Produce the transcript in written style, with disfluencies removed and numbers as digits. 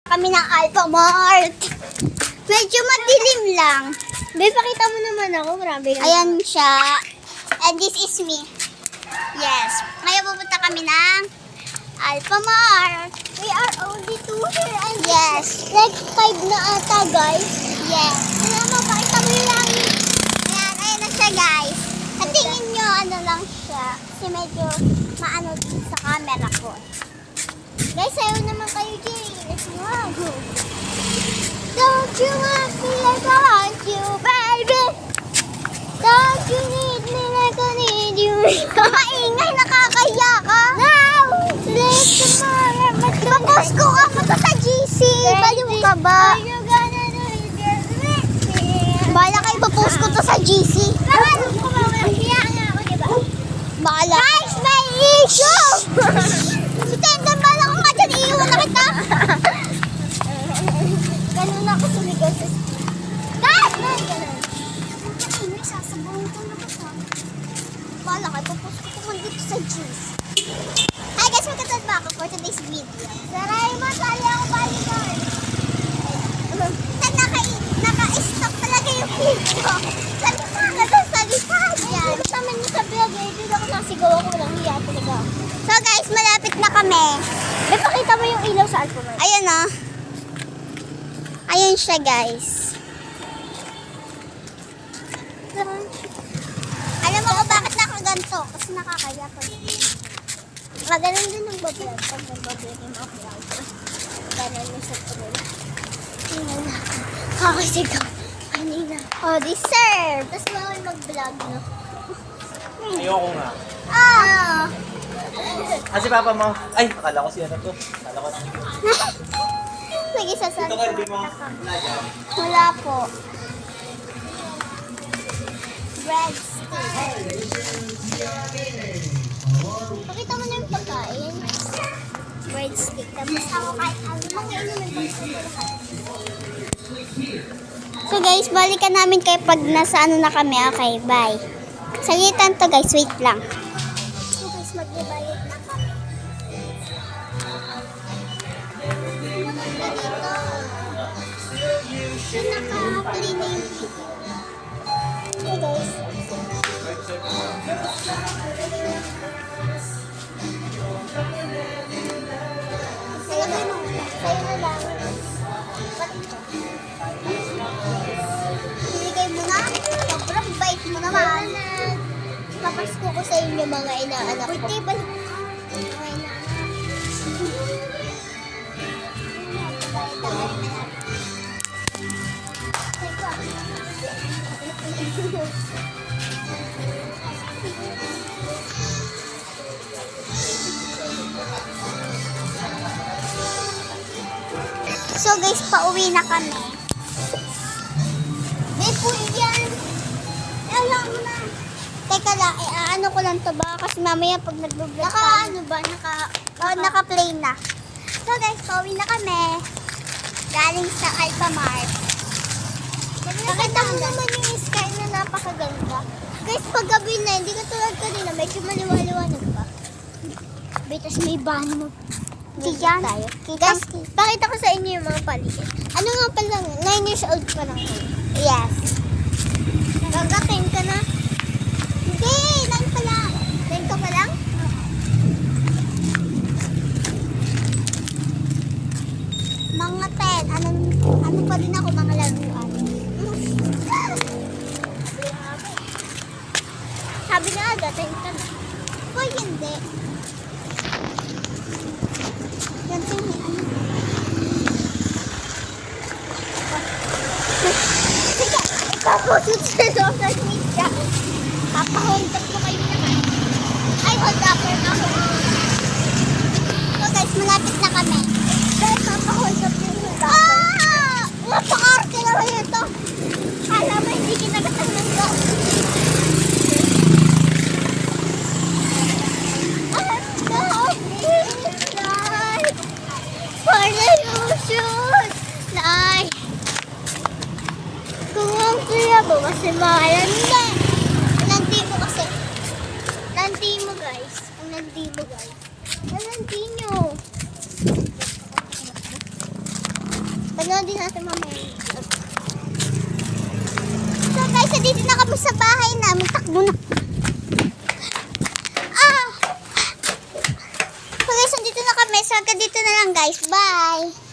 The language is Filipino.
Kami ng Alphamart. Medyo madilim lang. May pakita mo naman ako. Marami lang. Ayan siya. And this is me. Yes. Ngayon pupunta kami ng Alphamart. We are only 2 here. And Yes. like 5 na ata, guys. Yes. Kaya mapakita mo yung langit. Ayan, ayan na siya guys. At tingin nyo, ano lang siya. Kasi medyo maano din sa camera ko. Guys, ayaw naman kayo, Jay. Let's go. Don't you want me like I want you, baby? Don't you need me like I need you? Maingay, nakakaya ka. Now, let's tomorrow. Ipapost ko ka mo to sa GC. Baliw ka ba? Are you gonna do it just with me? Bala ka ipapost ko to sa GC. Paano ko mamaya nga ako, diba? Bala. Guys, may issue! Si Tenda, bala ko nga dyan. Iiwan na kita. Ganun ako sumigaw sa Guys! ganun. Maingay, sasabahin ko na kasi. Bala ka, ipapost ko kung dito sa GC. Hi guys, magkatad ba ako for today's video? Saray mo, sali ako balikan. Naka-stop talaga yung video. Salita ka doon, salita dyan. Ano naman mo sa vlog eh? Dito ako nasigaw ako, walang hiya talaga. So guys, malapit na kami. May pakita mo yung ilaw sa Alphamart. Ayan o. Ayan siya guys. Alam mo ko bakit nakaganto? Kasi nakakaya ko. Magaling din ng bablog. Pag nag-vlog yung mga vlog. Ganun yung sa tuloy. Tingnan na. Kakasigaw. Kanina. Oh, deserve. Tapos bawal mag-vlog, no? Ayoko nga. Ah. Kasi papa mo, ay, akala ko si ano to. Akala ko na. Sige, sasabi Ito ko. ka, hindi mo. Wala dyan. Wala po. Breadstick. Pakita mo na yung pagkain. Breadstick. Tapos ako kahit ano. So guys, balikan namin kayo pag nasa ano na kami. Okay, bye. Sagitan to guys, wait lang. So guys, mag-ibalik na kami. Pinaka-clean na yung Okay guys. Sa'yo na lang. Sa'yo na lang. binigay mo na. Sobrang bait mo naman. Papasko ko sa inyo mga inaanak ko. Pwede balik. Mga inaanak. So guys, pauwi na kami. May pool yan. Alam mo na. Teka lang, ano ko lang to ba? Kasi mamaya pag nag-vlog Naka ano ba? naka-play na. So guys, pauwi na kami. Galing sa Alphamart. Nakita mo naman yung sky na napakaganda. Guys, pag gabi na, hindi ka tulad kanina, medyo maliwaliwanag pa. Betas may bahay mo. Diyan. Guys, pakita ko sa inyo yung mga paligid. Ano nga pala, 9 years old pa lang kayo. Yes. Gagating ka na. Hindi, 9 pa lang. 9 ka pa lang? Mga 10. Ano pa din ako, mga laruan. Sabi na dating ka na. Hoy, hindi. Yan din, ano. Sige, ipapusot sa social media. Papahold up mo kayo naman. Ay, hold up na ako. So guys, malapit na kami. Guys, papahold up yung hold up. Ah! Napaka-arte naman ito. Kala mo hindi kinagatan ng go. Para yung shoot. Nay. Kung ang kuya mo kasi makalanda. Lanti mo kasi. Lanti mo guys. Ang lanti mo guys. Ang lanti nyo. Panood din natin mamaya. So guys, dito na kami sa bahay namin. Takbo na. So guys, dito na kami. So hanggang dito na lang guys. Bye!